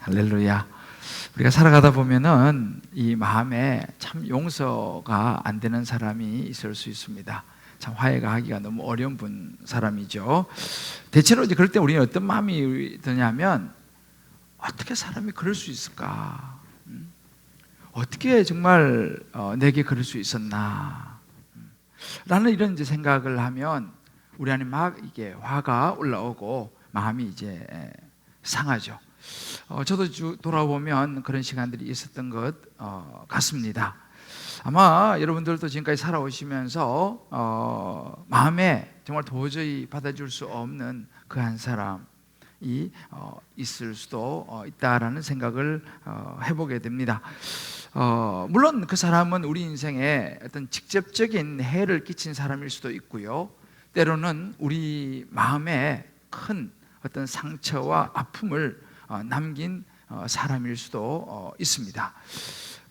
할렐루야. 우리가 살아가다 보면은 이 마음에 참 용서가 안 되는 사람이 있을 수 있습니다. 참 화해가 하기가 너무 어려운 사람이죠. 대체로 이제 그럴 때 우리는 어떤 마음이 드냐면, 어떻게 사람이 그럴 수 있을까? 어떻게 정말 내게 그럴 수 있었나? 라는 이런 이제 생각을 하면 우리 안에 막 이게 화가 올라오고 마음이 이제 상하죠. 저도 돌아보면 그런 시간들이 있었던 것 같습니다. 아마 여러분들도 지금까지 살아오시면서 마음에 정말 도저히 받아줄 수 없는 그 한 사람이 있을 수도 있다라는 생각을 해보게 됩니다. 물론 그 사람은 우리 인생에 어떤 직접적인 해를 끼친 사람일 수도 있고요, 때로는 우리 마음에 큰 어떤 상처와 아픔을 남긴 사람일 수도 있습니다.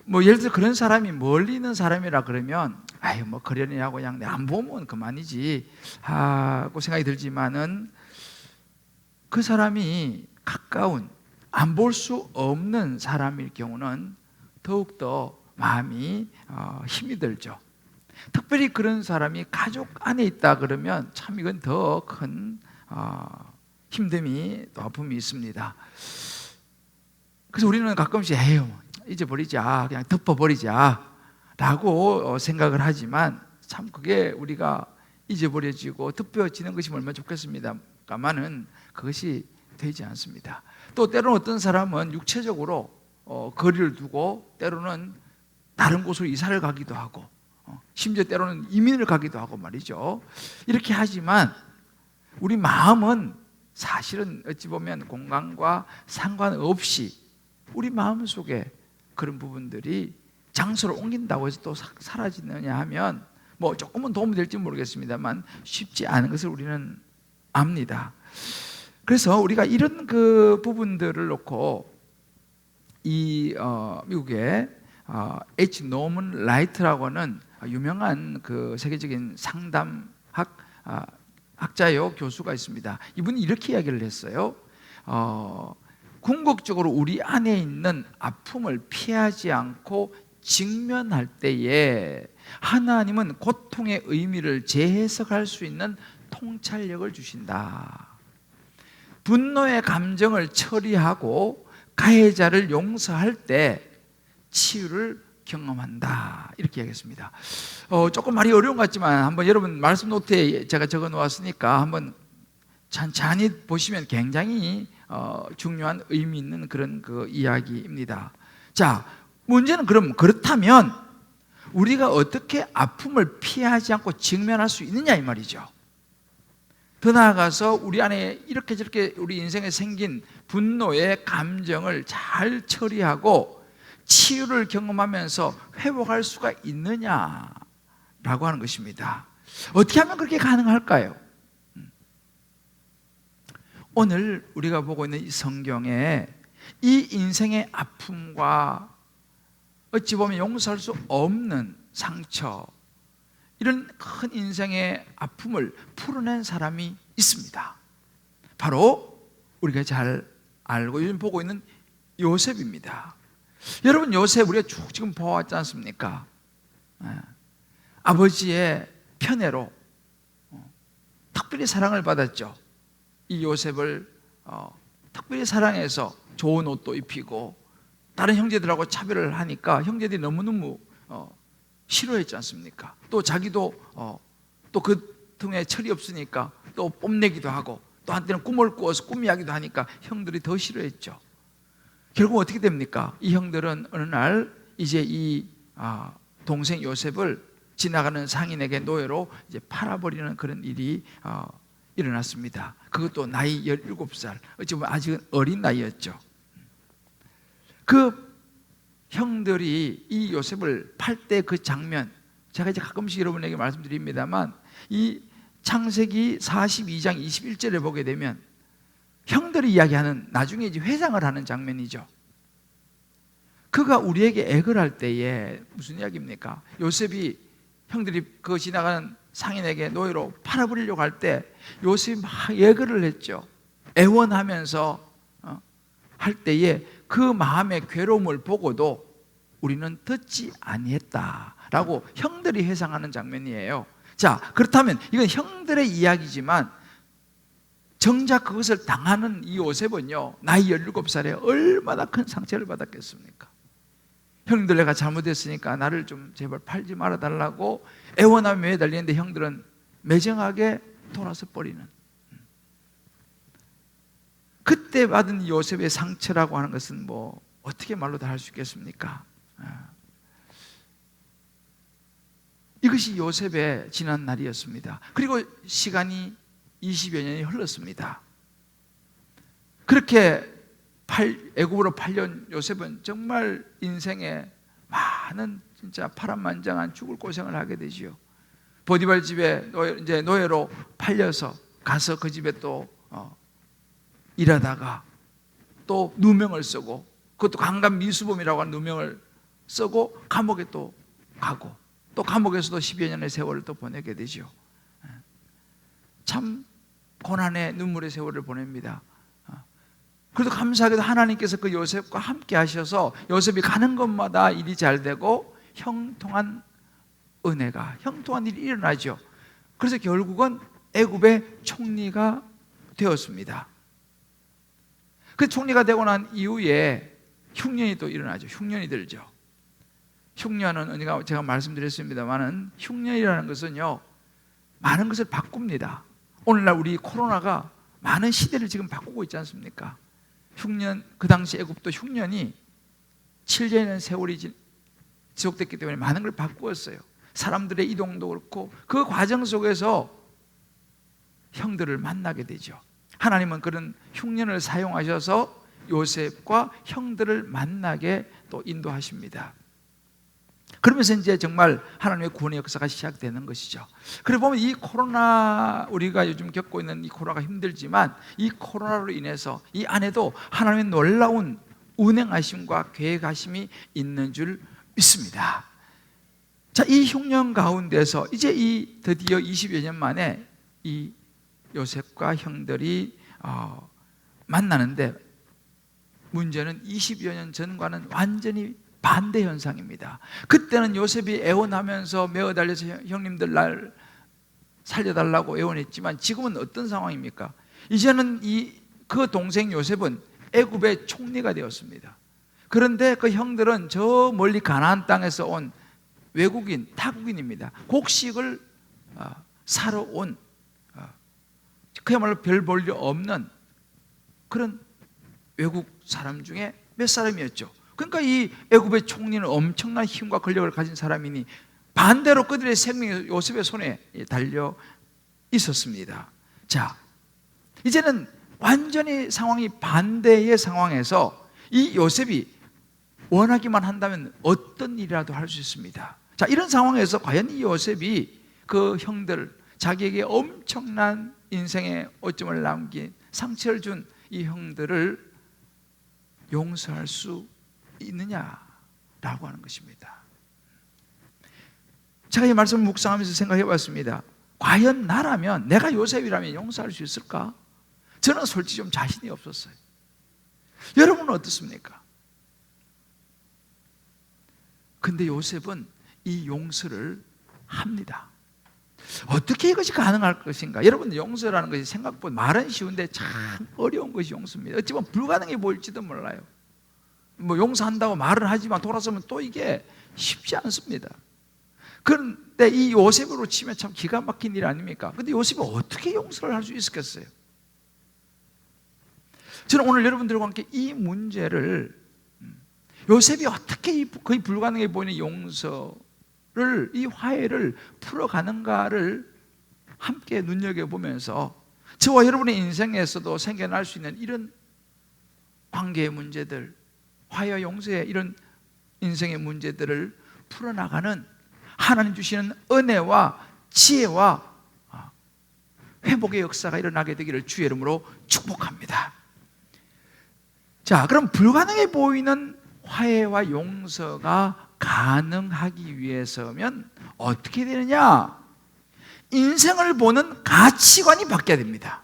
뭐 예를 들어 그런 사람이 멀리 있는 사람이라 그러면 아유 뭐 그러냐고 그냥 안 보면 그만이지 하고 생각이 들지만은, 그 사람이 가까운 안 볼 수 없는 사람일 경우는 더욱더 마음이 힘이 들죠. 특별히 그런 사람이 가족 안에 있다 그러면 참 이건 더 큰 힘듦이 또 아픔이 있습니다. 그래서 우리는 가끔씩 에휴 잊어버리자, 그냥 덮어버리자 라고 생각을 하지만, 참 그게 우리가 잊어버려지고 덮여지는 것이 얼마나 좋겠습니다만은 그것이 되지 않습니다. 또 때로는 어떤 사람은 육체적으로 거리를 두고 때로는 다른 곳으로 이사를 가기도 하고 심지어 때로는 이민을 가기도 하고 말이죠. 이렇게 하지만 우리 마음은 사실은 어찌 보면 공간과 상관없이 우리 마음 속에 그런 부분들이 장소를 옮긴다고 해서 또 사라지느냐 하면 뭐 조금은 도움이 될지 모르겠습니다만 쉽지 않은 것을 우리는 압니다. 그래서 우리가 이런 그 부분들을 놓고 이 미국의 H. 노먼 라이트라고 하는 유명한 그 세계적인 상담학 학자요 교수가 있습니다. 이분이 이렇게 이야기를 했어요. 궁극적으로 우리 안에 있는 아픔을 피하지 않고 직면할 때에 하나님은 고통의 의미를 재해석할 수 있는 통찰력을 주신다. 분노의 감정을 처리하고 가해자를 용서할 때 치유를 경험한다, 이렇게 이야기했습니다. 조금 말이 어려운 것 같지만 한번 여러분 말씀 노트에 제가 적어 놓았으니까 한번 찬찬히 보시면 굉장히 중요한 의미 있는 그런 그 이야기입니다. 자, 문제는 그렇다면 우리가 어떻게 아픔을 피하지 않고 직면할 수 있느냐 이 말이죠. 더 나아가서 우리 안에 이렇게 저렇게 우리 인생에 생긴 분노의 감정을 잘 처리하고 치유를 경험하면서 회복할 수가 있느냐라고 하는 것입니다. 어떻게 하면 그렇게 가능할까요? 오늘 우리가 보고 있는 이 성경에 이 인생의 아픔과 어찌 보면 용서할 수 없는 상처, 이런 큰 인생의 아픔을 풀어낸 사람이 있습니다. 바로 우리가 잘 알고 요즘 보고 있는 요셉입니다. 여러분, 요셉 우리가 쭉 지금 보았지 않습니까? 아버지의 편애로 특별히 사랑을 받았죠. 이 요셉을 특별히 사랑해서 좋은 옷도 입히고 다른 형제들하고 차별을 하니까 형제들이 너무너무 싫어했지 않습니까? 또 자기도 또 그 틈에 철이 없으니까 또 뽐내기도 하고 또 한때는 꿈을 꾸어서 꿈이야기도 하니까 형들이 더 싫어했죠. 결국 어떻게 됩니까? 이 형들은 어느 날 이제 이 동생 요셉을 지나가는 상인에게 노예로 이제 팔아버리는 그런 일이 일어났습니다. 그것도 나이 17살, 어찌 보면 아직은 어린 나이였죠. 그 형들이 이 요셉을 팔 때 그 장면, 제가 이제 가끔씩 여러분에게 말씀드립니다만, 이 창세기 42장 21절에 보게 되면 형들이 이야기하는, 나중에 이제 회상을 하는 장면이죠. 그가 우리에게 애걸 할 때에 무슨 이야기입니까? 요셉이 형들이 그 지나가는 상인에게 노예로 팔아버리려고 할 때 요셉이 막 애걸을 했죠. 애원하면서 할 때에 그 마음의 괴로움을 보고도 우리는 듣지 아니했다라고 형들이 회상하는 장면이에요. 자, 그렇다면 이건 형들의 이야기지만 정작 그것을 당하는 이 요셉은요, 나이 17살에 얼마나 큰 상처를 받았겠습니까? 형님들, 내가 잘못했으니까 나를 좀 제발 팔지 말아달라고 애원하며 매달리는데 형들은 매정하게 돌아서 버리는, 그때 받은 요셉의 상처라고 하는 것은 뭐 어떻게 말로 다 할 수 있겠습니까? 이것이 요셉의 지난 날이었습니다. 그리고 시간이 20여 년이 흘렀습니다. 그렇게 애굽으로 팔려온 요셉은 정말 인생에 많은 진짜 파란만장한 죽을 고생을 하게 되지요. 보디발 집에 이제 노예로 팔려서 가서 그 집에 또 일하다가 또 누명을 쓰고, 그것도 강간 미수범이라고 하는 누명을 쓰고 감옥에 또 가고, 또 감옥에서도 10여 년의 세월을 또 보내게 되죠. 참 고난의 눈물의 세월을 보냅니다. 그래도 감사하게도 하나님께서 그 요셉과 함께 하셔서 요셉이 가는 곳마다 일이 잘 되고 형통한 은혜가, 형통한 일이 일어나죠. 그래서 결국은 애굽의 총리가 되었습니다. 그 총리가 되고 난 이후에 흉년이 또 일어나죠. 흉년이 들죠. 흉년은 제가 말씀드렸습니다만은 흉년이라는 것은요, 많은 것을 바꿉니다. 오늘날 우리 코로나가 많은 시대를 지금 바꾸고 있지 않습니까? 흉년, 그 당시 애굽도 흉년이 7년의 세월이 지속됐기 때문에 많은 걸 바꾸었어요. 사람들의 이동도 그렇고 그 과정 속에서 형들을 만나게 되죠. 하나님은 그런 흉년을 사용하셔서 요셉과 형들을 만나게 또 인도하십니다. 그러면서 이제 정말 하나님의 구원의 역사가 시작되는 것이죠. 그래 보면 이 코로나, 우리가 요즘 겪고 있는 이 코로나가 힘들지만 이 코로나로 인해서 이 안에도 하나님의 놀라운 운행하심과 계획하심이 있는 줄 믿습니다. 자, 이 흉년 가운데서 이제 이 드디어 20여 년 만에 이 요셉과 형들이 만나는데, 문제는 20여 년 전과는 완전히 반대 현상입니다. 그때는 요셉이 애원하면서 매어 달려서 형님들 날 살려달라고 애원했지만 지금은 어떤 상황입니까? 이제는 그 동생 요셉은 애굽의 총리가 되었습니다. 그런데 그 형들은 저 멀리 가나안 땅에서 온 외국인, 타국인입니다. 곡식을 사러 온, 그야말로 별 볼 일 없는 그런 외국 사람 중에 몇 사람이었죠. 그러니까 이 애굽의 총리는 엄청난 힘과 권력을 가진 사람이니 반대로 그들의 생명이 요셉의 손에 달려 있었습니다. 자, 이제는 완전히 상황이 반대의 상황에서 이 요셉이 원하기만 한다면 어떤 일이라도 할 수 있습니다. 자, 이런 상황에서 과연 이 요셉이 그 형들, 자기에게 엄청난 인생의 오점을 남긴, 상처를 준 이 형들을 용서할 수 있느냐라고 하는 것입니다. 제가 이 말씀을 묵상하면서 생각해 봤습니다. 과연 나라면, 내가 요셉이라면 용서할 수 있을까? 저는 솔직히 좀 자신이 없었어요. 여러분은 어떻습니까? 근데 요셉은 이 용서를 합니다. 어떻게 이것이 가능할 것인가? 여러분, 용서라는 것이 생각보다 말은 쉬운데 참 어려운 것이 용서입니다. 어찌 보면 불가능해 보일지도 몰라요. 뭐 용서한다고 말을 하지만 돌아서면 또 이게 쉽지 않습니다. 그런데 이 요셉으로 치면 참 기가 막힌 일 아닙니까? 근데 요셉이 어떻게 용서를 할 수 있었겠어요? 저는 오늘 여러분들과 함께 이 문제를, 요셉이 어떻게 거의 불가능해 보이는 용서를, 이 화해를 풀어가는가를 함께 눈여겨보면서 저와 여러분의 인생에서도 생겨날 수 있는 이런 관계의 문제들, 화해와 용서의 이런 인생의 문제들을 풀어나가는 하나님 주시는 은혜와 지혜와 회복의 역사가 일어나게 되기를 주의 이름으로 축복합니다. 자, 그럼 불가능해 보이는 화해와 용서가 가능하기 위해서면 어떻게 되느냐? 인생을 보는 가치관이 바뀌어야 됩니다.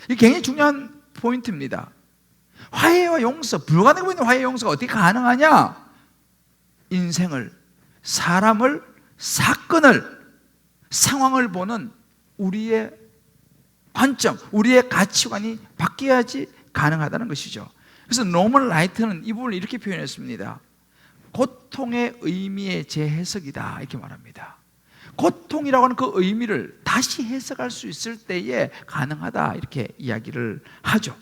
이게 굉장히 중요한 포인트입니다. 화해와 용서, 불가능해 보이는 화해와 용서가 어떻게 가능하냐? 인생을, 사람을, 사건을, 상황을 보는 우리의 관점, 우리의 가치관이 바뀌어야지 가능하다는 것이죠. 그래서 노먼 라이트는 이 부분을 이렇게 표현했습니다. 고통의 의미의 재해석이다, 이렇게 말합니다. 고통이라고 하는 그 의미를 다시 해석할 수 있을 때에 가능하다, 이렇게 이야기를 하죠.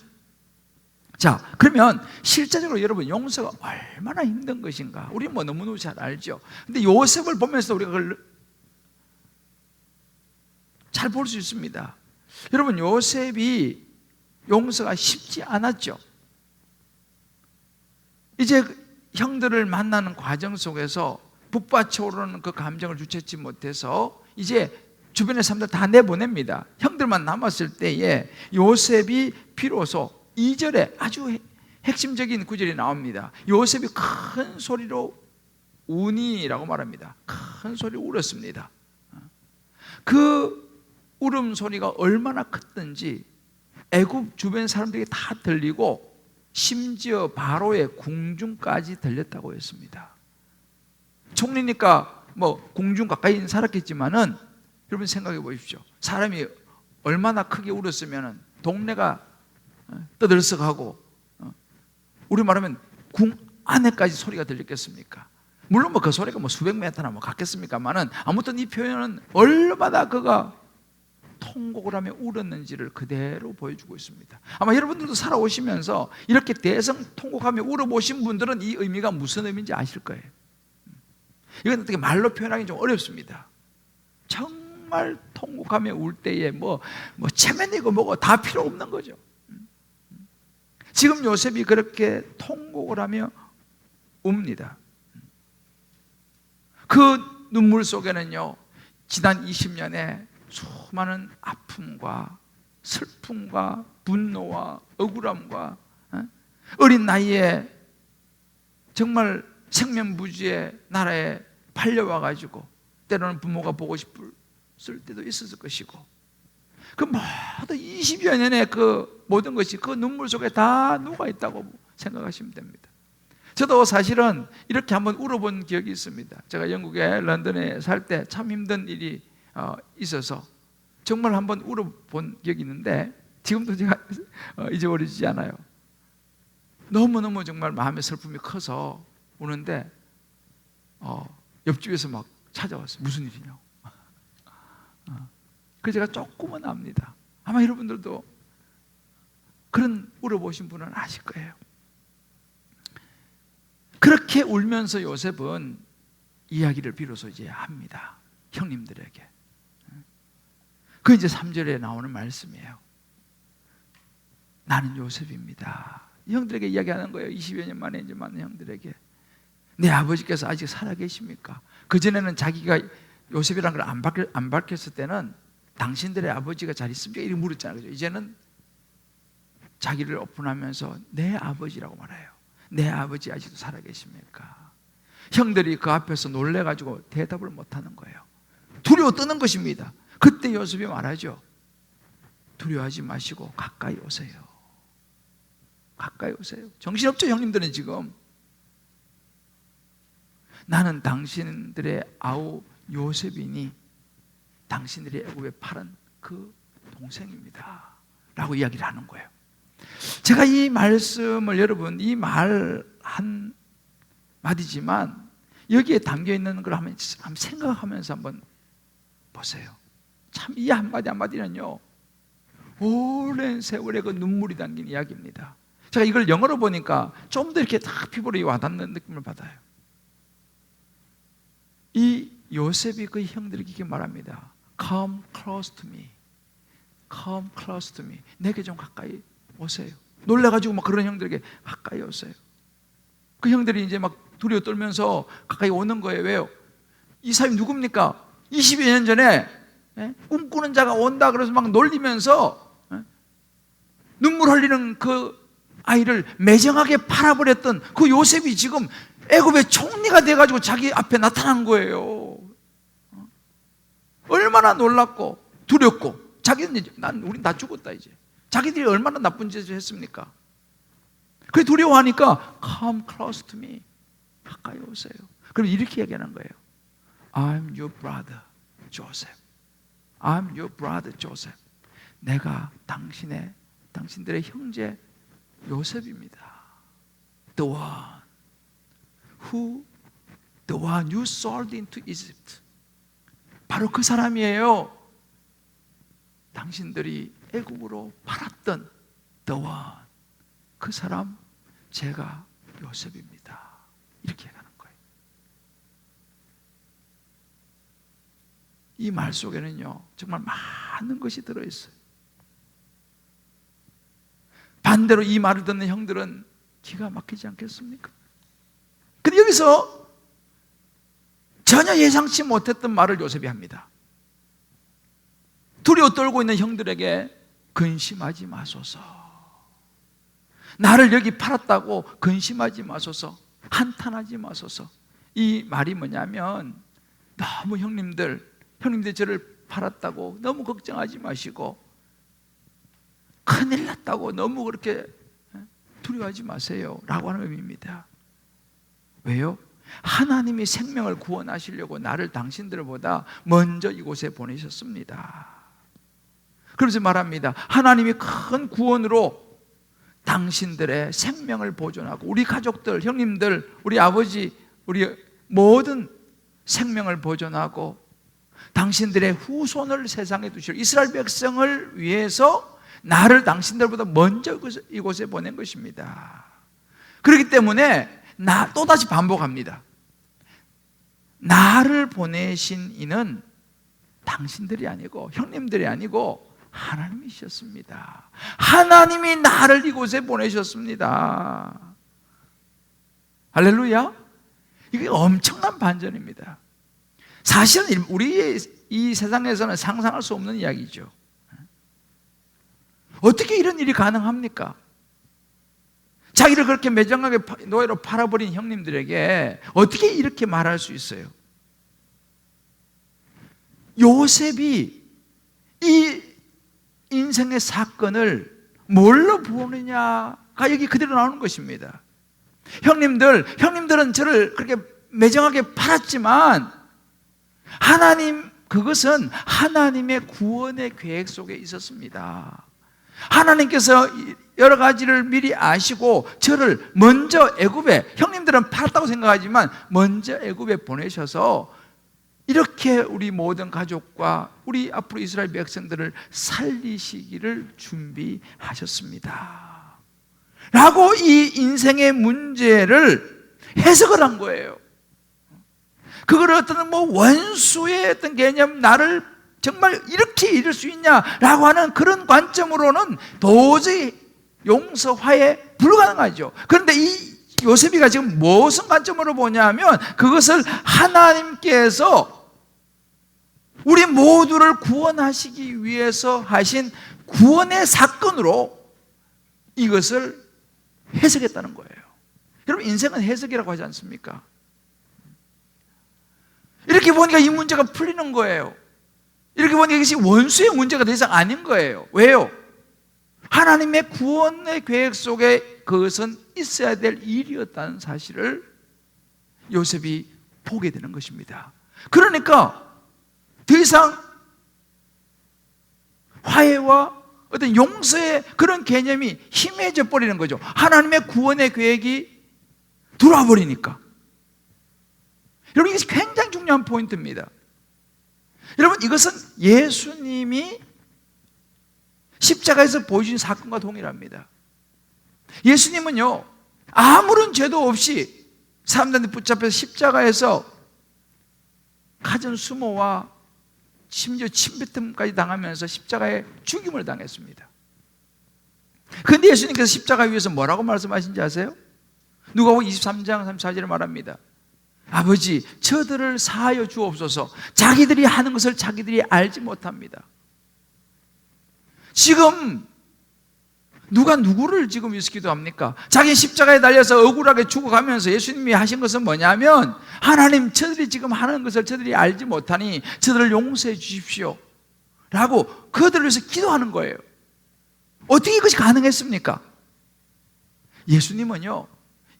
자, 그러면 실제적으로 여러분, 용서가 얼마나 힘든 것인가 우리 뭐 너무너무 잘 알죠. 근데 요셉을 보면서 우리가 그걸 잘 볼 수 있습니다. 여러분, 요셉이 용서가 쉽지 않았죠. 이제 형들을 만나는 과정 속에서 북받쳐 오르는 그 감정을 주체치 못해서 이제 주변의 사람들 다 내보냅니다. 형들만 남았을 때에 요셉이 비로소 2절에 아주 핵심적인 구절이 나옵니다. 요셉이 큰 소리로 우니라고 말합니다. 큰 소리로 울었습니다. 그 울음소리가 얼마나 컸던지 애굽 주변 사람들이 다 들리고 심지어 바로의 궁중까지 들렸다고 했습니다. 총리니까 뭐 궁중 가까이 살았겠지만은 여러분 생각해 보십시오. 사람이 얼마나 크게 울었으면 동네가 떠들썩하고, 우리 말하면 궁 안에까지 소리가 들렸겠습니까? 물론 뭐 그 소리가 뭐 수백 메타나 뭐 같겠습니까만은 아무튼 이 표현은 얼마나 그가 통곡을 하며 울었는지를 그대로 보여주고 있습니다. 아마 여러분들도 살아오시면서 이렇게 대성통곡하며 울어보신 분들은 이 의미가 무슨 의미인지 아실 거예요. 이건 어떻게 말로 표현하기 좀 어렵습니다. 정말 통곡하며 울 때에 뭐 체면이고 뭐고 다 필요 없는 거죠. 지금 요셉이 그렇게 통곡을 하며 웁니다. 그 눈물 속에는요, 지난 20년에 수많은 아픔과 슬픔과 분노와 억울함과 어린 나이에 정말 생면부지의 나라에 팔려와가지고 때로는 부모가 보고 싶을 때도 있었을 것이고, 그 모든 20여 년의 그 모든 것이 그 눈물 속에 다 녹아있다고 생각하시면 됩니다. 저도 사실은 이렇게 한번 울어본 기억이 있습니다. 제가 영국에 런던에 살 때 참 힘든 일이 있어서 정말 한번 울어본 기억이 있는데 지금도 제가 잊어버리지 않아요. 너무너무 정말 마음의 슬픔이 커서 우는데 옆집에서 막 찾아왔어요. 무슨 일이냐고. 그래서 제가 조금은 압니다. 아마 여러분들도 그런 울어보신 분은 아실 거예요. 그렇게 울면서 요셉은 이야기를 비로소 이제 합니다. 형님들에게. 그 이제 3절에 나오는 말씀이에요. 나는 요셉입니다. 형들에게 이야기하는 거예요. 20여 년 만에 이제 만난 형들에게. 내 아버지께서 아직 살아계십니까? 그전에는 자기가 요셉이라는 걸 안 밝혔을 때는 당신들의 아버지가 잘 있습니까? 이렇게 물었잖아요. 이제는 자기를 오픈하면서 내 아버지라고 말해요. 내 아버지 아직도 살아계십니까? 형들이 그 앞에서 놀래가지고 대답을 못하는 거예요. 두려워 떠는 것입니다. 그때 요셉이 말하죠. 두려워하지 마시고 가까이 오세요. 가까이 오세요. 정신없죠, 형님들은 지금. 나는 당신들의 아우 요셉이니 당신들이 애굽에 팔은 그 동생입니다 라고 이야기를 하는 거예요. 제가 이 말씀을 여러분, 이 말 한마디지만 여기에 담겨있는 걸 한번 생각하면서 한번 보세요. 참 이 한마디 한마디는요, 오랜 세월의 그 눈물이 담긴 이야기입니다. 제가 이걸 영어로 보니까 좀 더 이렇게 딱 피부로 와닿는 느낌을 받아요. 이 요셉이 그 형들에게 이렇게 말합니다. Come close to me. Come close to me. 내게 좀 가까이 오세요. 놀래가지고 막 그런 형들에게 가까이 오세요. 그 형들이 이제 막 두려워 떨면서 가까이 오는 거예요. 왜요? 이 사람이 누굽니까? 20여 년 전에 꿈꾸는 자가 온다 그래서 막 놀리면서 눈물 흘리는 그 아이를 매정하게 팔아버렸던 그 요셉이 지금 애굽의 총리가 돼가지고 자기 앞에 나타난 거예요. 얼마나 놀랍고 두렵고, 자기는 이제 우린 다 죽었다 이제. 자기들이 얼마나 나쁜 짓을 했습니까? 그 두려워하니까 Come close to me. 가까이 오세요. 그럼 이렇게 얘기하는 거예요. I'm your brother, Joseph. I'm your brother, Joseph. 내가 당신들의 형제 요셉입니다. The one you sold into Egypt. 바로 그 사람이에요. 당신들이 애국으로 팔았던 The one. 그 사람 제가 요셉입니다. 이렇게 얘기하는 거예요. 이 말 속에는요 정말 많은 것이 들어있어요. 반대로 이 말을 듣는 형들은 기가 막히지 않겠습니까? 근데 여기서 전혀 예상치 못했던 말을 요셉이 합니다. 두려워 떨고 있는 형들에게 근심하지 마소서. 나를 여기 팔았다고 근심하지 마소서. 한탄하지 마소서. 이 말이 뭐냐면 너무 형님들 저를 팔았다고 너무 걱정하지 마시고 큰일 났다고 너무 그렇게 두려워하지 마세요 라고 하는 의미입니다. 왜요? 하나님이 생명을 구원하시려고 나를 당신들보다 먼저 이곳에 보내셨습니다. 그래서 말합니다. 하나님이 큰 구원으로 당신들의 생명을 보존하고 우리 가족들, 형님들, 우리 아버지, 우리 모든 생명을 보존하고 당신들의 후손을 세상에 두시고 이스라엘 백성을 위해서 나를 당신들보다 먼저 이곳에 보낸 것입니다. 그렇기 때문에 또다시 반복합니다. 나를 보내신 이는 당신들이 아니고 형님들이 아니고 하나님이셨습니다. 하나님이 나를 이곳에 보내셨습니다. 할렐루야. 이게 엄청난 반전입니다. 사실은 우리 이 세상에서는 상상할 수 없는 이야기죠. 어떻게 이런 일이 가능합니까? 자기를 그렇게 매정하게 노예로 팔아버린 형님들에게 어떻게 이렇게 말할 수 있어요? 요셉이 이 인생의 사건을 뭘로 보느냐가 여기 그대로 나오는 것입니다. 형님들은 저를 그렇게 매정하게 팔았지만 그것은 하나님의 구원의 계획 속에 있었습니다. 하나님께서 여러 가지를 미리 아시고 저를 먼저 애굽에, 형님들은 팔았다고 생각하지만 먼저 애굽에 보내셔서 이렇게 우리 모든 가족과 우리 앞으로 이스라엘 백성들을 살리시기를 준비하셨습니다 라고 이 인생의 문제를 해석을 한 거예요. 그걸 어떤 원수의 어떤 개념, 나를 정말 이렇게 이룰 수 있냐라고 하는 그런 관점으로는 도저히 용서화에 불가능하죠. 그런데 이 요셉이가 지금 무슨 관점으로 보냐면 그것을 하나님께서 우리 모두를 구원하시기 위해서 하신 구원의 사건으로 이것을 해석했다는 거예요. 여러분, 인생은 해석이라고 하지 않습니까? 이렇게 보니까 이 문제가 풀리는 거예요. 이렇게 보니까 이것이 원수의 문제가 더 이상 아닌 거예요. 왜요? 하나님의 구원의 계획 속에 그것은 있어야 될 일이었다는 사실을 요셉이 보게 되는 것입니다. 그러니까 더 이상 화해와 어떤 용서의 그런 개념이 희미해져 버리는 거죠. 하나님의 구원의 계획이 들어와 버리니까. 여러분, 이것이 굉장히 중요한 포인트입니다. 여러분, 이것은 예수님이 십자가에서 보여주신 사건과 동일합니다. 예수님은요, 아무런 죄도 없이 사람들한테 붙잡혀서 십자가에서 가진 수모와 심지어 침뱉음까지 당하면서 십자가에 죽임을 당했습니다. 그런데 예수님께서 십자가 위에서 뭐라고 말씀하신지 아세요? 누가복음 23장 34절에 말합니다. 아버지, 저들을 사하여 주옵소서. 자기들이 하는 것을 자기들이 알지 못합니다. 지금 누가 누구를 지금 위해서 기도합니까? 자기 십자가에 달려서 억울하게 죽어가면서 예수님이 하신 것은 뭐냐면, 하나님, 저들이 지금 하는 것을 저들이 알지 못하니 저들을 용서해 주십시오 라고 그들을 위해서 기도하는 거예요. 어떻게 이것이 가능했습니까? 예수님은요,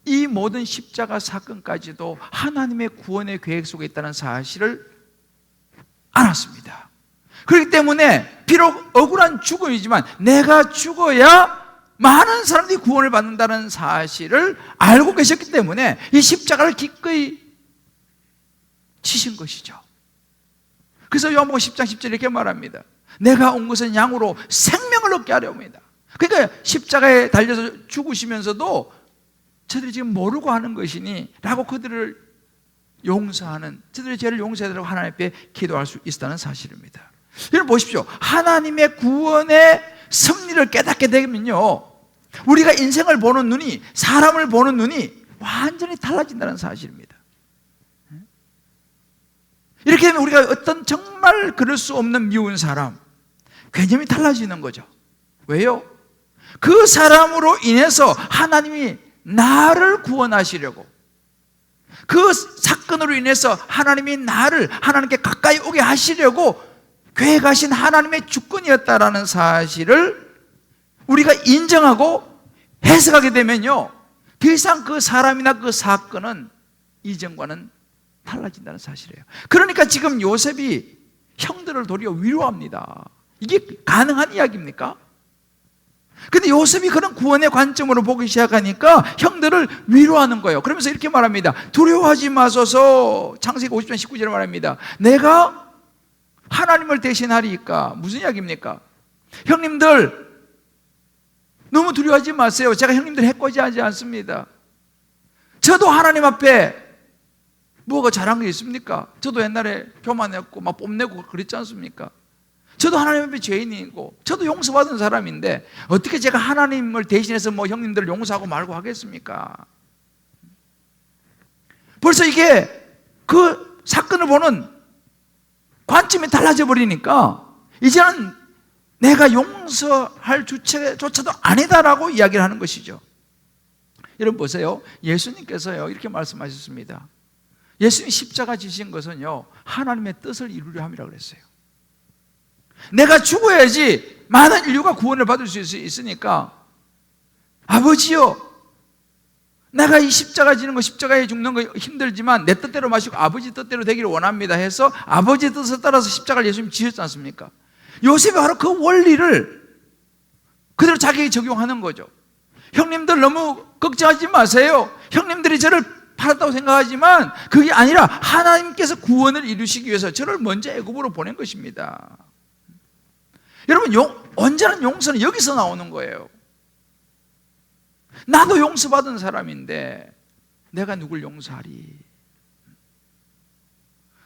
이 모든 십자가 사건까지도 하나님의 구원의 계획 속에 있다는 사실을 알았습니다. 그렇기 때문에 비록 억울한 죽음이지만 내가 죽어야 많은 사람들이 구원을 받는다는 사실을 알고 계셨기 때문에 이 십자가를 기꺼이 치신 것이죠. 그래서 요한복음 10장 10절에 이렇게 말합니다. 내가 온 것은 양으로 생명을 얻게 하려 합니다. 그러니까 십자가에 달려서 죽으시면서도 저들이 지금 모르고 하는 것이니 라고 그들을 용서하는, 저들의 죄를 용서해달라고 하나님 앞에 기도할 수 있다는 사실입니다. 여러분 보십시오. 하나님의 구원의 승리를 깨닫게 되면요, 우리가 인생을 보는 눈이, 사람을 보는 눈이 완전히 달라진다는 사실입니다. 이렇게 되면 우리가 어떤 정말 그럴 수 없는 미운 사람, 개념이 달라지는 거죠. 왜요? 그 사람으로 인해서 하나님이 나를 구원하시려고, 그 사건으로 인해서 하나님이 나를 하나님께 가까이 오게 하시려고 계획하신 하나님의 주권이었다라는 사실을 우리가 인정하고 해석하게 되면요, 더 이상 그 사람이나 그 사건은 이전과는 달라진다는 사실이에요. 그러니까 지금 요셉이 형들을 도리어 위로합니다. 이게 가능한 이야기입니까? 근데 요셉이 그런 구원의 관점으로 보기 시작하니까 형들을 위로하는 거예요. 그러면서 이렇게 말합니다. 두려워하지 마소서. 창세기 50장 19절에 말합니다. 내가 하나님을 대신하리까. 무슨 이야기입니까? 형님들 너무 두려워하지 마세요. 제가 형님들 해코지하지 않습니다. 저도 하나님 앞에 뭐가 잘한 게 있습니까? 저도 옛날에 교만했고 막 뽐내고 그랬지 않습니까? 저도 하나님 앞에 죄인이고 저도 용서받은 사람인데 어떻게 제가 하나님을 대신해서 뭐 형님들을 용서하고 말고 하겠습니까? 벌써 이게 그 사건을 보는 관점이 달라져 버리니까 이제는 내가 용서할 주체조차도 아니다라고 이야기를 하는 것이죠. 여러분 보세요. 예수님께서요 이렇게 말씀하셨습니다. 예수님이 십자가 지신 것은요 하나님의 뜻을 이루려 함이라고 그랬어요. 내가 죽어야지 많은 인류가 구원을 받을 수 있으니까 아버지요, 내가 이 십자가 지는 거, 십자가에 죽는 거 힘들지만 내 뜻대로 마시고 아버지 뜻대로 되기를 원합니다 해서 아버지 뜻에 따라서 십자가를 예수님이 지셨지 않습니까? 요셉이 바로 그 원리를 그대로 자기에게 적용하는 거죠. 형님들 너무 걱정하지 마세요. 형님들이 저를 팔았다고 생각하지만 그게 아니라 하나님께서 구원을 이루시기 위해서 저를 먼저 애굽으로 보낸 것입니다. 여러분, 언제나 용서는 여기서 나오는 거예요. 나도 용서받은 사람인데 내가 누굴 용서하리?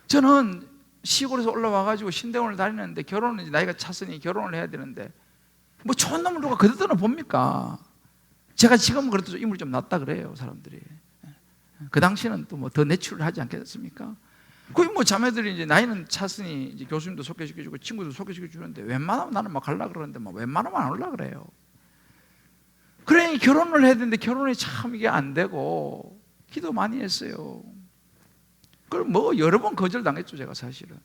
저는 시골에서 올라와가지고 신대원을 다니는데 결혼은 이제 나이가 찼으니 결혼을 해야 되는데 뭐 좋은 놈을 누가 그릇들어 봅니까? 제가 지금은 그래도 인물이 좀 낫다 그래요, 사람들이. 그 당시는 또 뭐 더 내추럴 하지 않겠습니까? 거의 뭐 자매들이 이제 나이는 찼으니 이제 교수님도 소개시켜주고 친구도 소개시켜주는데 웬만하면 나는 막 가려고 그러는데 막 웬만하면 안 오려고 그래요. 그러니 결혼을 해야 되는데 결혼이 참 이게 안 되고 기도 많이 했어요. 그럼 뭐 여러 번 거절당했죠, 제가 사실은.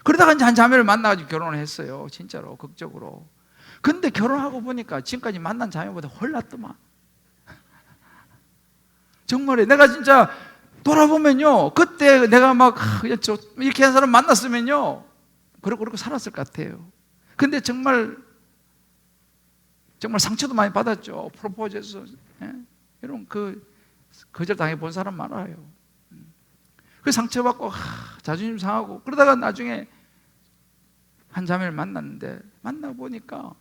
그러다가 이제 한 자매를 만나가지고 결혼을 했어요, 진짜로 극적으로. 근데 결혼하고 보니까 지금까지 만난 자매보다 홀랐더만. 정말에 내가 진짜 돌아보면요, 그때 내가 막 이렇게 한 사람 만났으면요 그렇고 살았을 것 같아요. 근데 정말 상처도 많이 받았죠. 프로포즈에서. 여러분 그 거절 당해 본 사람 많아요. 그 상처받고 자존심 상하고 그러다가 나중에 한 자매를 만났는데 만나보니까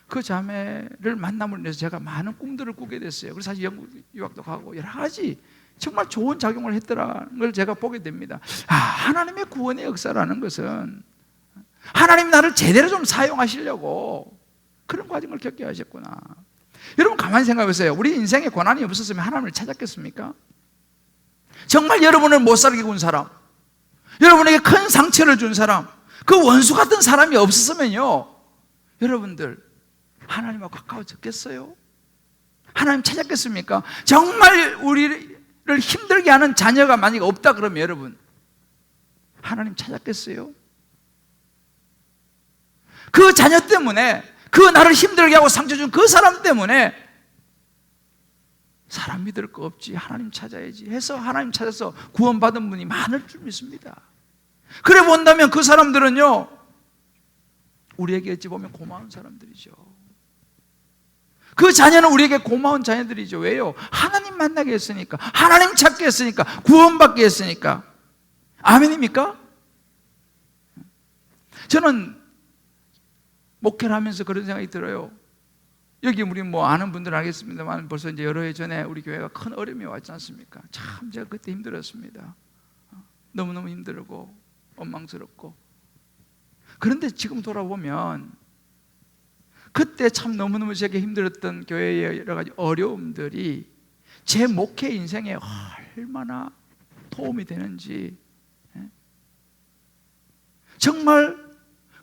그 자매를 만남으로 인해서 제가 많은 꿈들을 꾸게 됐어요. 그래서 사실 영국 유학도 가고 여러 가지 정말 좋은 작용을 했더라는 걸 제가 보게 됩니다. 하나님의 구원의 역사라는 것은 하나님 나를 제대로 좀 사용하시려고 그런 과정을 겪게 하셨구나. 여러분 가만히 생각해 보세요. 우리 인생에 고난이 없었으면 하나님을 찾았겠습니까? 정말 여러분을 못 살게 군 사람, 여러분에게 큰 상처를 준 사람, 그 원수 같은 사람이 없었으면요 여러분들 하나님하고 가까워졌겠어요? 하나님 찾았겠습니까? 정말 우리를 힘들게 하는 자녀가 만약에 없다 그러면 여러분 하나님 찾았겠어요? 그 자녀 때문에, 그 나를 힘들게 하고 상처 준 그 사람 때문에 사람 믿을 거 없지, 하나님 찾아야지 해서 하나님 찾아서 구원받은 분이 많을 줄 믿습니다. 그래 본다면 그 사람들은요, 우리에게 어찌 보면 고마운 사람들이죠. 그 자녀는 우리에게 고마운 자녀들이죠. 왜요? 하나님 만나게 했으니까, 하나님 찾게 했으니까, 구원받게 했으니까. 아멘입니까? 저는 목회를 하면서 그런 생각이 들어요. 여기 우리 아는 분들은 알겠습니다만 벌써 이제 여러 해 전에 우리 교회가 큰 어려움이 왔지 않습니까? 참 제가 그때 힘들었습니다. 너무너무 힘들고 원망스럽고. 그런데 지금 돌아보면 그때 참 너무너무 제게 힘들었던 교회의 여러 가지 어려움들이 제 목회 인생에 얼마나 도움이 되는지, 정말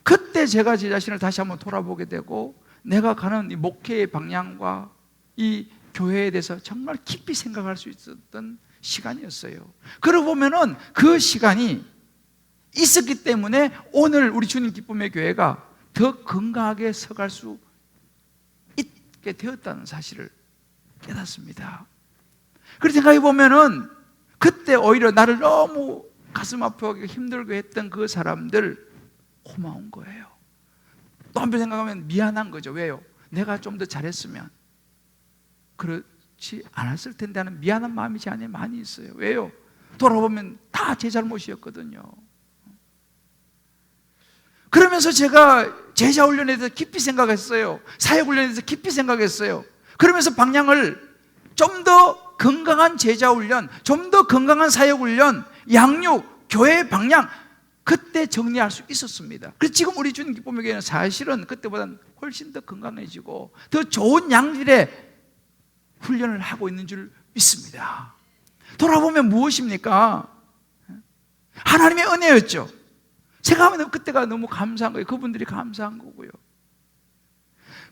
그때 제가 제 자신을 다시 한번 돌아보게 되고 내가 가는 이 목회의 방향과 이 교회에 대해서 정말 깊이 생각할 수 있었던 시간이었어요. 그러고 보면은 그 시간이 있었기 때문에 오늘 우리 주님 기쁨의 교회가 더 건강하게 서갈 수 있게 되었다는 사실을 깨닫습니다. 그렇게 생각해 보면은 그때 오히려 나를 너무 가슴 아프고 힘들게 했던 그 사람들 고마운 거예요. 또 한편 생각하면 미안한 거죠. 왜요? 내가 좀 더 잘했으면 그렇지 않았을 텐데 하는 미안한 마음이 제 안에 많이 있어요. 왜요? 돌아보면 다 제 잘못이었거든요. 그러면서 제가 제자훈련에 대해서 깊이 생각했어요. 사역훈련에 대해서 깊이 생각했어요. 그러면서 방향을 좀 더 건강한 제자훈련, 좀 더 건강한 사역훈련, 양육, 교회의 방향, 그때 정리할 수 있었습니다. 그래서 지금 우리 주님 기쁨의 교회는 사실은 그때보다는 훨씬 더 건강해지고 더 좋은 양질의 훈련을 하고 있는 줄 믿습니다. 돌아보면 무엇입니까? 하나님의 은혜였죠. 제가 하면 그때가 너무 감사한 거예요. 그분들이 감사한 거고요.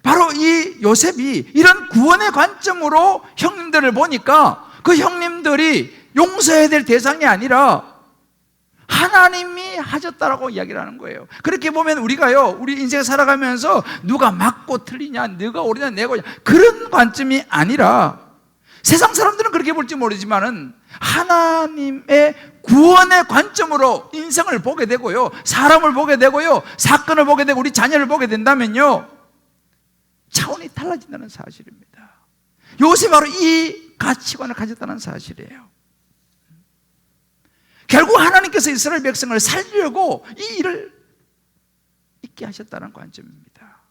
바로 이 요셉이 이런 구원의 관점으로 형님들을 보니까 그 형님들이 용서해야 될 대상이 아니라 하나님이 하셨다라고 이야기를 하는 거예요. 그렇게 보면 우리가요, 우리 인생 살아가면서 누가 맞고 틀리냐, 너가 옳으냐, 내가 옳으냐, 그런 관점이 아니라 세상 사람들은 그렇게 볼지 모르지만은 하나님의 구원의 관점으로 인생을 보게 되고요, 사람을 보게 되고요, 사건을 보게 되고 우리 자녀를 보게 된다면요, 차원이 달라진다는 사실입니다. 요셉이 바로 이 가치관을 가졌다는 사실이에요. 결국 하나님께서 이스라엘 백성을 살리려고 이 일을 있게 하셨다는 관점입니다.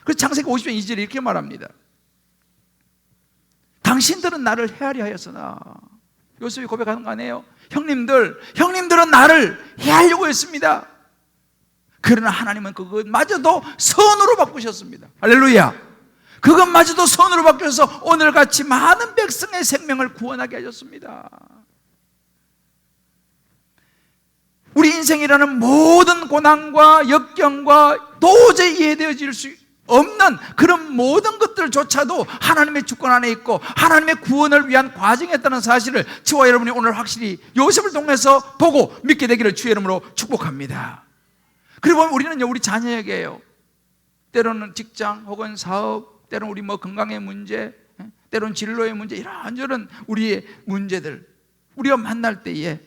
그래서 창세기 50장 2절에 이렇게 말합니다. 당신들은 나를 헤아려 하였으나, 요셉이 고백하는 거 아니에요? 형님들은 나를 헤아려고 했습니다. 그러나 하나님은 그것마저도 선으로 바꾸셨습니다. 할렐루야. 그것마저도 선으로 바뀌어서 오늘같이 많은 백성의 생명을 구원하게 하셨습니다. 우리 인생이라는 모든 고난과 역경과 도저히 이해되어질 수 없는 그런 모든 것들조차도 하나님의 주권 안에 있고 하나님의 구원을 위한 과정이었다는 사실을 저와 여러분이 오늘 확실히 요셉을 통해서 보고 믿게 되기를 주의 이름으로 축복합니다. 그리고 우리는요, 우리 자녀에게요, 때로는 직장 혹은 사업, 때로는 우리 건강의 문제, 때로는 진로의 문제, 이런저런 우리의 문제들, 우리가 만날 때에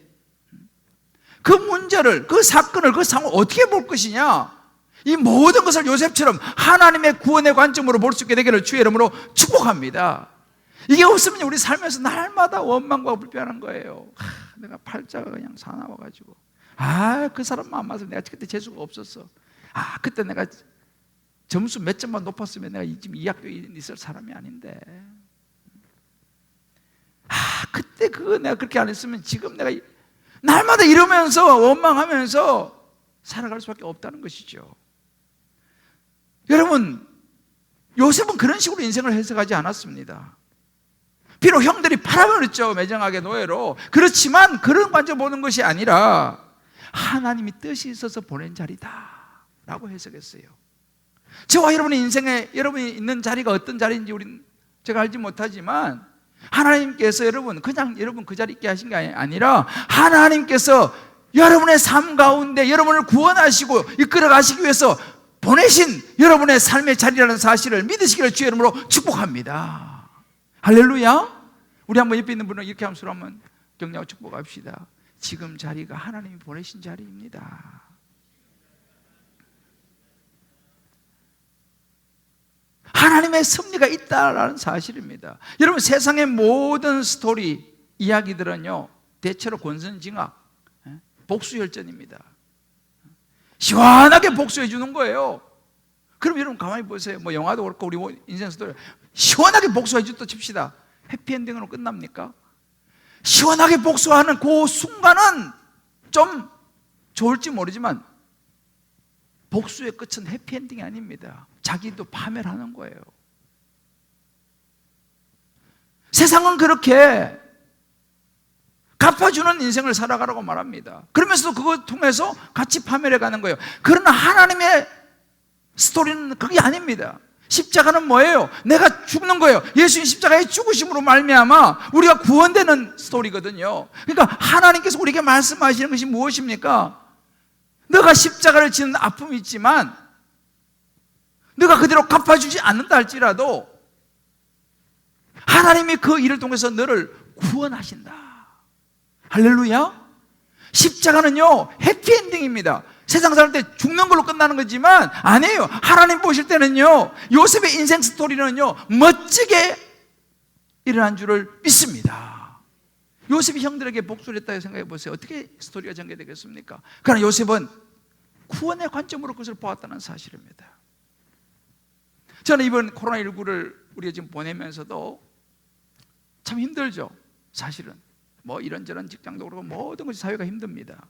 그 문제를, 그 사건을, 그 상황을 어떻게 볼 것이냐, 이 모든 것을 요셉처럼 하나님의 구원의 관점으로 볼 수 있게 되기를 주의 이름으로 축복합니다. 이게 없으면 우리 삶에서 날마다 원망과 불편한 거예요. 내가 팔자가 그냥 사나워가지고, 그 사람만 안 맞으면 내가 그때 재수가 없었어. 그때 내가 점수 몇 점만 높았으면 내가 지금 이 학교에 있을 사람이 아닌데, 그때 그거 내가 그렇게 안 했으면 지금 내가, 날마다 이러면서 원망하면서 살아갈 수밖에 없다는 것이죠. 여러분, 요셉은 그런 식으로 인생을 해석하지 않았습니다. 비록 형들이 팔아버렸죠, 매정하게 노예로. 그렇지만 그런 관점 보는 것이 아니라 하나님이 뜻이 있어서 보낸 자리다 라고 해석했어요. 저와 여러분의 인생에 여러분이 있는 자리가 어떤 자리인지 제가 알지 못하지만 하나님께서 그냥 여러분 그 자리에 있게 하신 게 아니라 하나님께서 여러분의 삶 가운데 여러분을 구원하시고 이끌어 가시기 위해서 보내신 여러분의 삶의 자리라는 사실을 믿으시기를 주의 이름으로 축복합니다. 할렐루야. 우리 한번 옆에 있는 분은 이렇게 함수로 한번 격려하고 축복합시다. 지금 자리가 하나님이 보내신 자리입니다. 하나님의 섭리가 있다라는 사실입니다. 여러분, 세상의 모든 스토리, 이야기들은요 대체로 권선징악, 복수혈전입니다. 시원하게 복수해 주는 거예요. 그럼 여러분 가만히 보세요. 뭐 영화도 그렇고 우리 인생 스토리 시원하게 복수해 줬다 칩시다. 해피엔딩으로 끝납니까? 시원하게 복수하는 그 순간은 좀 좋을지 모르지만 복수의 끝은 해피엔딩이 아닙니다. 자기도 파멸하는 거예요. 세상은 그렇게 갚아주는 인생을 살아가라고 말합니다. 그러면서도 그걸 통해서 같이 파멸해 가는 거예요. 그러나 하나님의 스토리는 그게 아닙니다. 십자가는 뭐예요? 내가 죽는 거예요. 예수님 십자가의 죽으심으로 말미암아 우리가 구원되는 스토리거든요. 그러니까 하나님께서 우리에게 말씀하시는 것이 무엇입니까? 너가 십자가를 지는 아픔이 있지만 너가 그대로 갚아주지 않는다 할지라도 하나님이 그 일을 통해서 너를 구원하신다. 할렐루야. 십자가는요 해피엔딩입니다. 세상 살 때 죽는 걸로 끝나는 거지만 아니에요. 하나님 보실 때는요 요셉의 인생 스토리는요 멋지게 일어난 줄을 믿습니다. 요셉이 형들에게 복수를 했다고 생각해 보세요. 어떻게 스토리가 전개되겠습니까? 그러나 요셉은 구원의 관점으로 그것을 보았다는 사실입니다. 저는 이번 코로나19를 우리가 지금 보내면서도 참 힘들죠. 사실은 뭐 이런저런 직장도 그렇고 모든 것이 사회가 힘듭니다.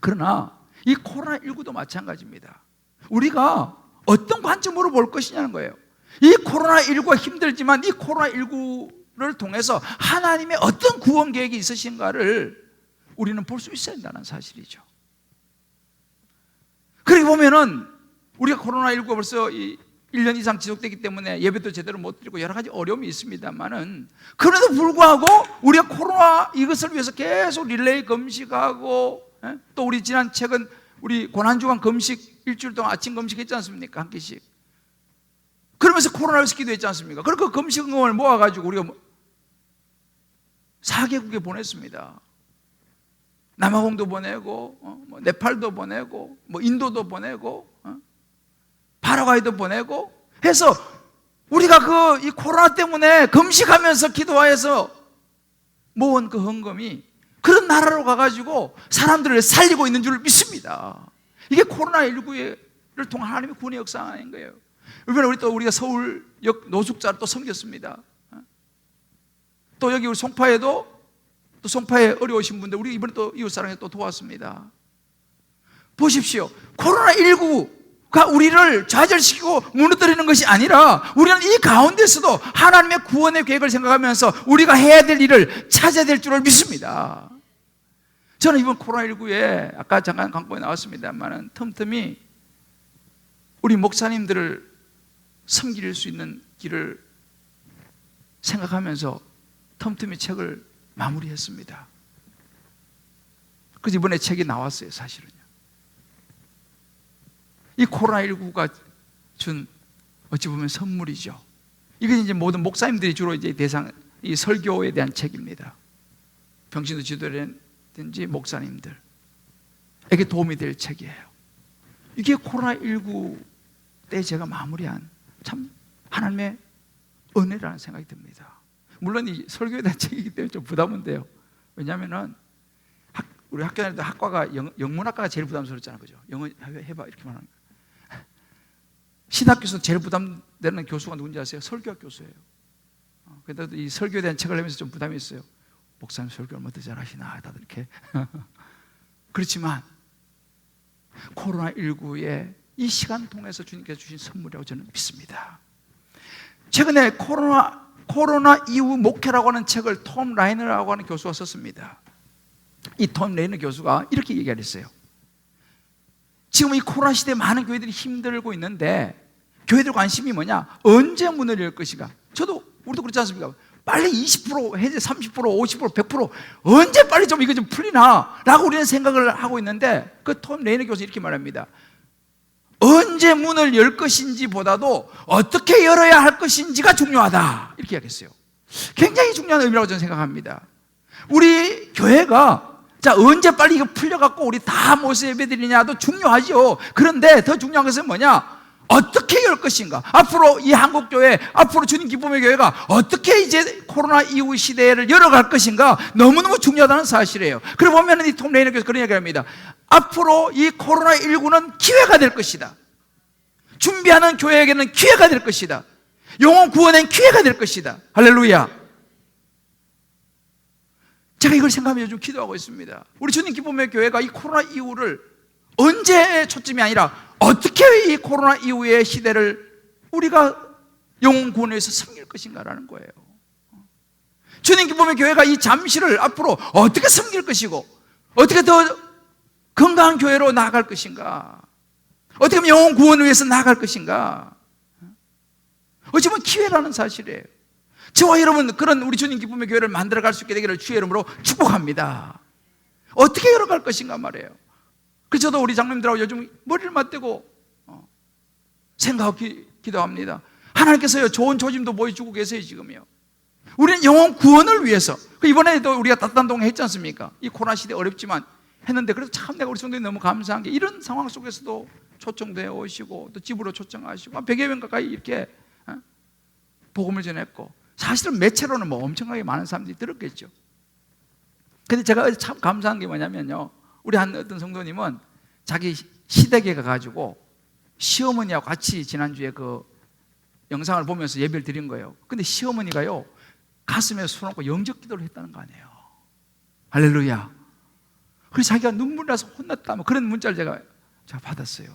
그러나 이 코로나19도 마찬가지입니다. 우리가 어떤 관점으로 볼 것이냐는 거예요. 이 코로나19가 힘들지만 이 코로나19를 통해서 하나님의 어떤 구원 계획이 있으신가를 우리는 볼 수 있어야 한다는 사실이죠. 그렇게 보면은 우리가 코로나19가 벌써 1년 이상 지속되기 때문에 예배도 제대로 못 드리고 여러 가지 어려움이 있습니다만은 그래도 불구하고 우리가 코로나 이것을 위해서 계속 릴레이 금식하고 또 우리 지난 최근 우리 고난주간 금식 일주일 동안 아침 금식했지 않습니까? 한 끼씩. 그러면서 코로나 위해서 기도했지 않습니까? 그리고 그 금식금을 모아가지고 우리가 4개국에 보냈습니다. 남아공도 보내고 뭐 네팔도 보내고 뭐 인도도 보내고 파라과이도 보내고 해서 우리가 이 코로나 때문에 금식하면서 기도하여서 모은 그 헌금이 그런 나라로 가가지고 사람들을 살리고 있는 줄 믿습니다. 이게 코로나19를 통한 하나님의 구원의 역사인 거예요. 이번에 우리가 서울역 노숙자를 또 섬겼습니다. 또 여기 우리 송파에도 또 송파에 어려우신 분들 우리 이번에 또 이웃사랑에 또 도왔습니다. 보십시오. 코로나19가 우리를 좌절시키고 무너뜨리는 것이 아니라 우리는 이 가운데서도 하나님의 구원의 계획을 생각하면서 우리가 해야 될 일을 찾아야 될 줄을 믿습니다. 저는 이번 코로나19에 아까 잠깐 광고에 나왔습니다만 틈틈이 우리 목사님들을 섬길 수 있는 길을 생각하면서 틈틈이 책을 마무리했습니다. 그래서 이번에 책이 나왔어요. 사실은요. 이 코로나19가 준 어찌 보면 선물이죠. 이건 이제 모든 목사님들이 주로 이제 이 설교에 대한 책입니다. 병신도 지도자든지 목사님들에게 도움이 될 책이에요. 이게 코로나19 때 제가 마무리한 참 하나님의 은혜라는 생각이 듭니다. 물론 이 설교에 대한 책이기 때문에 좀 부담은 돼요. 왜냐하면은 우리 학교 다닐 때 학과가 영문학과가 제일 부담스럽잖아요. 그죠? 영어 해봐 이렇게 말하는 거예요. 신학교에서 제일 부담되는 교수가 누군지 아세요? 설교학 교수예요. 그래도 이 설교에 대한 책을 내면서 좀 부담이 있어요. 목사님 설교를 뭐 더 잘하시나 다들 이렇게. 그렇지만 코로나19의 이 시간 통해서 주님께서 주신 선물이라고 저는 믿습니다. 최근에 코로나 이후 목회라고 하는 책을 톰 라이너라고 하는 교수가 썼습니다. 이 톰 라이너 교수가 이렇게 얘기했어요. 지금 이 코로나 시대에 많은 교회들이 힘들고 있는데 교회들 관심이 뭐냐? 언제 문을 열 것인가? 우리도 그렇지 않습니까? 빨리 20%, 해제 30%, 50%, 100% 언제 빨리 이거 좀 풀리나? 라고 우리는 생각을 하고 있는데 그 톰 레이너 교수 이렇게 말합니다. 언제 문을 열 것인지 보다도 어떻게 열어야 할 것인지가 중요하다. 이렇게 이야기했어요. 굉장히 중요한 의미라고 저는 생각합니다. 우리 교회가 언제 빨리 이거 풀려갖고 우리 다 모여서 예배드리냐도 중요하죠. 그런데 더 중요한 것은 뭐냐? 어떻게 열 것인가? 앞으로 이 한국교회, 앞으로 주님 기쁨의 교회가 어떻게 이제 코로나 이후 시대를 열어갈 것인가? 너무너무 중요하다는 사실이에요. 그러고 보면 이 톰 레이너께서 그런 얘기를 합니다. 앞으로 이 코로나19는 기회가 될 것이다. 준비하는 교회에게는 기회가 될 것이다. 영혼 구원엔 기회가 될 것이다. 할렐루야. 제가 이걸 생각하며 요즘 기도하고 있습니다. 우리 주님 기쁨의 교회가 이 코로나 이후를 언제의 초점이 아니라 어떻게 이 코로나 이후의 시대를 우리가 영혼 구원을 위해서 섬길 것인가라는 거예요. 주님 기쁨의 교회가 이 잠시를 앞으로 어떻게 섬길 것이고 어떻게 더 건강한 교회로 나아갈 것인가, 어떻게 하면 영혼 구원을 위해서 나아갈 것인가, 어찌 보면 기회라는 사실이에요. 저와 여러분 그런 우리 주님 기쁨의 교회를 만들어갈 수 있게 되기를 주의 이름으로 축복합니다. 어떻게 열어갈 것인가 말이에요. 그래서 저도 우리 장로님들하고 요즘 머리를 맞대고 생각하고 기도합니다. 하나님께서요 좋은 조짐도 보여주고 계세요. 지금요 우리는 영혼 구원을 위해서, 이번에도 우리가 따뜻한 했지 않습니까? 이 코로나 시대 어렵지만 했는데, 그래도 참 내가 우리 성도님 너무 감사한 게 이런 상황 속에서도 초청되어 오시고 또 집으로 초청하시고 100여 명 가까이 이렇게 복음을 전했고, 사실은 매체로는 뭐 엄청나게 많은 사람들이 들었겠죠. 근데 제가 참 감사한 게 뭐냐면요, 우리 한 어떤 성도님은 자기 시댁에 가가지고 시어머니하고 같이 지난주에 그 영상을 보면서 예배를 드린 거예요. 근데 시어머니가요 가슴에 손 얹고 영적 기도를 했다는 거 아니에요. 할렐루야. 그래서 자기가 눈물 나서 혼났다 뭐 그런 문자를 제가 받았어요.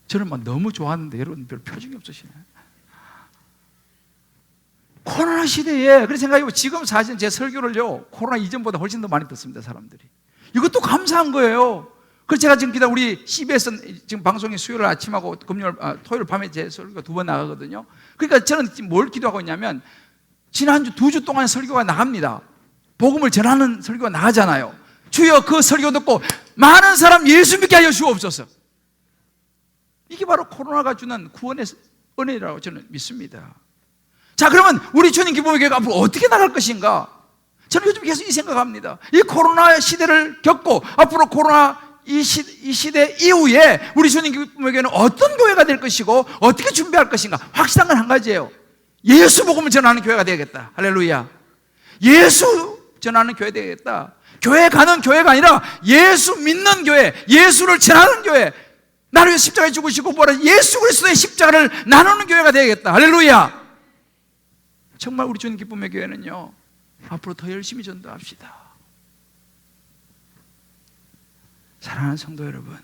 저는 막 너무 좋았는데 여러분 별 표정이 없으시네. 코로나 시대에 그런 생각이고, 지금 사실 제 설교를요 코로나 이전보다 훨씬 더 많이 듣습니다. 사람들이. 이것도 감사한 거예요. 그래서 제가 지금 기다 우리 CBS 지금 방송이 수요일 아침하고 토요일 밤에 제 설교가 2번 나가거든요. 그러니까 저는 지금 뭘 기도하고 있냐면, 지난주 2주 동안 설교가 나갑니다. 복음을 전하는 설교가 나가잖아요. 주여 그 설교 듣고 많은 사람 예수 믿게 하여 주옵소서. 이게 바로 코로나가 주는 구원의 은혜라고 저는 믿습니다. 자, 그러면 우리 주님 기쁨의 교회가 앞으로 어떻게 나갈 것인가? 저는 요즘 계속 이 생각합니다. 이 코로나 시대를 겪고 앞으로 코로나 이 시대 이후에 우리 주님 기쁨의 교회는 어떤 교회가 될 것이고 어떻게 준비할 것인가? 확실한 건 한 가지예요. 예수 복음을 전하는 교회가 되겠다. 할렐루야. 예수 전하는 교회 되겠다. 교회 가는 교회가 아니라 예수 믿는 교회, 예수를 전하는 교회, 나를 위해 십자가에 죽으시고 뭐라 예수 그리스도의 십자가를 나누는 교회가 되겠다. 할렐루야. 정말 우리 주님 기쁨의 교회는요 앞으로 더 열심히 전도합시다. 사랑하는 성도 여러분,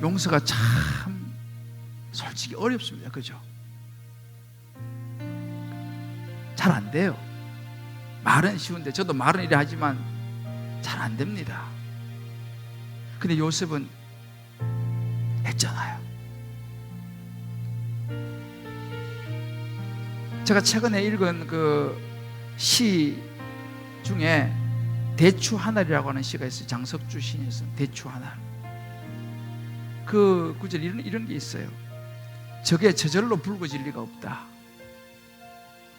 용서가 참 솔직히 어렵습니다. 그죠? 잘 안 돼요. 말은 쉬운데, 저도 말은 이래 하지만 잘 안 됩니다. 근데 요셉은 했잖아요. 제가 최근에 읽은 그 시 중에 대추 하늘이라고 하는 시가 있어요. 장석주 시인이 쓴 대추 하늘. 그 구절에 이런 게 있어요. 적에 저절로 붉어질 리가 없다.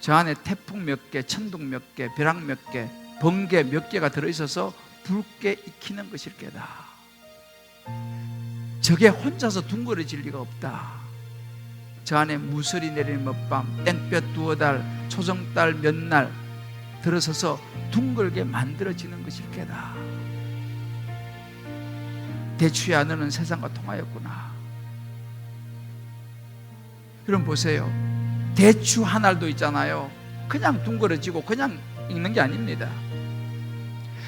저 안에 태풍 몇 개, 천둥 몇 개, 벼락 몇 개, 번개 몇 개가 들어있어서 붉게 익히는 것일 게다. 적에 혼자서 둥그러질 리가 없다. 저 안에 무설이 내리는 몇 밤, 땡볕 두어 달, 초정달 몇 날 들어서서 둥글게 만들어지는 것일 게다. 대추야 너는 세상과 통하였구나. 여러분 보세요. 대추 한 알도 있잖아요. 그냥 둥그러지고 그냥 읽는 게 아닙니다.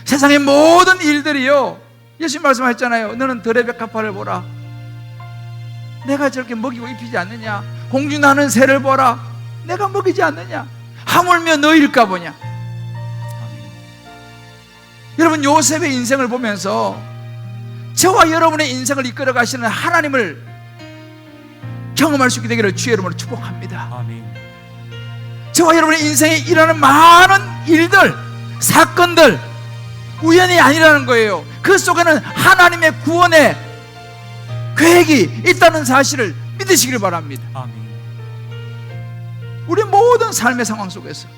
세상의 모든 일들이요, 예수님 말씀하셨잖아요. 너는 들의 백합화를 보라. 내가 저렇게 먹이고 입히지 않느냐. 공중 나는 새를 보라. 내가 먹이지 않느냐. 하물며 너일까 보냐. 여러분 요셉의 인생을 보면서 저와 여러분의 인생을 이끌어 가시는 하나님을 경험할 수 있게 되기를 주의 이름으로 축복합니다. 아멘. 저와 여러분의 인생에 일어나는 많은 일들, 사건들 우연이 아니라는 거예요. 그 속에는 하나님의 구원의 계획이 있다는 사실을 믿으시길 바랍니다. 아멘. 우리 모든 삶의 상황 속에서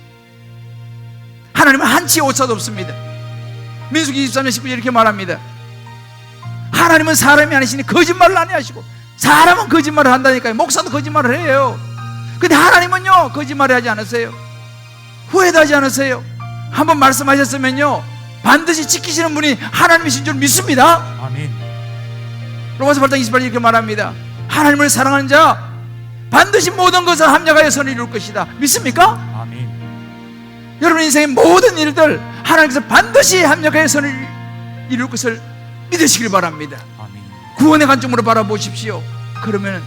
하나님은 한치 오차도 없습니다. 민수기 23년 19절 이렇게 말합니다. 하나님은 사람이 아니시니 거짓말을 안 하시고, 사람은 거짓말을 한다니까요. 목사도 거짓말을 해요. 근데 하나님은요, 거짓말을 하지 않으세요. 후회도 하지 않으세요. 한번 말씀하셨으면요, 반드시 지키시는 분이 하나님이신 줄 믿습니다. 아멘. 로마서 8장 28절 이렇게 말합니다. 하나님을 사랑하는 자 반드시 모든 것을 합력하여 선을 이룰 것이다. 믿습니까? 아멘. 여러분 인생의 모든 일들 하나님께서 반드시 합력하여 선을 이룰 것을 믿으시길 바랍니다. 아멘. 구원의 관점으로 바라보십시오. 그러면